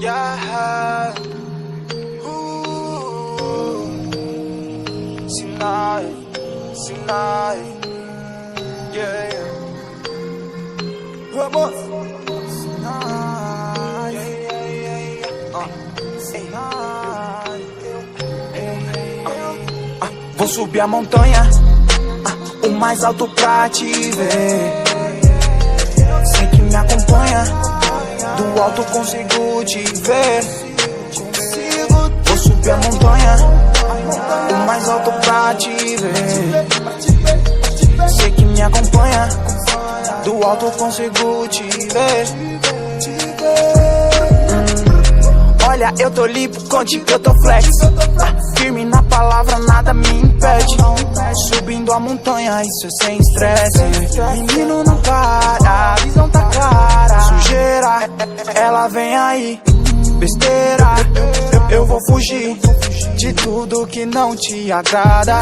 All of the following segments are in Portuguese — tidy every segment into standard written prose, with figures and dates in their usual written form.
Yeah. Sinai, Sinai. Yeah, yeah. Vamos. Sinai. Yeah, yeah, yeah. Sinai. Vou subir a montanha, o mais alto pra te ver. Sei que me acompanha, do alto consigo te ver. Vou subir a montanha, o mais alto pra te ver. Sei que me acompanha, do alto consigo te ver. Olha, eu tô limpo, contigo eu tô flex. Firme na palavra, nada me impede. Subindo a montanha, isso é sem estresse. Menino não para, a visão tá clara. Sujeira, ela vem aí. Besteira, eu vou fugir de tudo que não te agrada.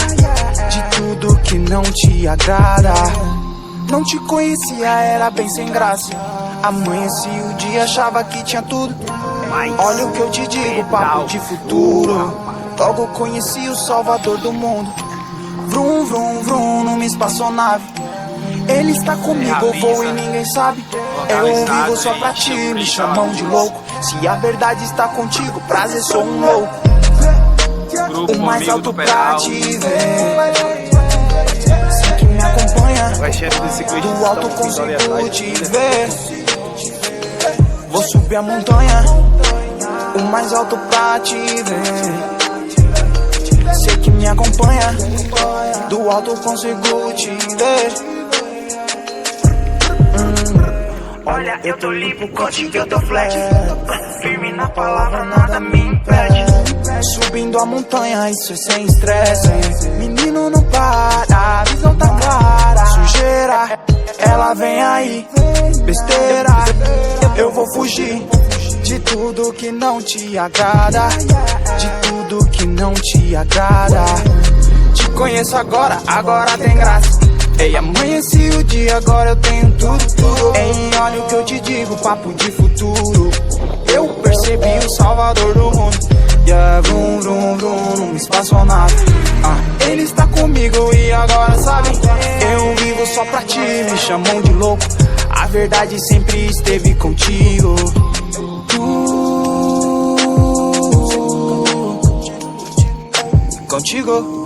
De tudo que não te agrada. Não te conhecia, era bem sem graça. Amanheci o dia, achava que tinha tudo. Olha o que eu te digo, papo de futuro. Logo conheci o salvador do mundo. Vrum, vrum, vrum, numa espaçonave. Ele está comigo, eu vou e ninguém sabe. Eu vivo só pra ti, me chamam de louco. Se a verdade está contigo, prazer, sou um louco. O mais alto pra te ver. Sei que me acompanha, do alto consigo te ver. Vou subir a montanha, o mais alto pra te ver. Sei que me acompanha, do alto consigo te ver. Olha, eu tô limpo, contigo eu tô flat. Firme na palavra, nada me impede. Subindo a montanha, isso é sem estresse. Menino não para, a visão tá clara. Sujeira, ela vem aí. Besteira, eu vou fugir de tudo que não te agrada. De tudo que não te agrada. Te conheço agora, agora tem graça. Ei, amanheci o dia, agora eu tenho tudo. Ei, olha o que eu te digo, papo de futuro. Eu percebi o salvador do mundo. Yeah, vrum, vrum, vrum, numa espaçonave. Ele está comigo e agora sabe. Eu vivo só pra ti, me chamam de louco. A verdade sempre esteve contigo. Contigo.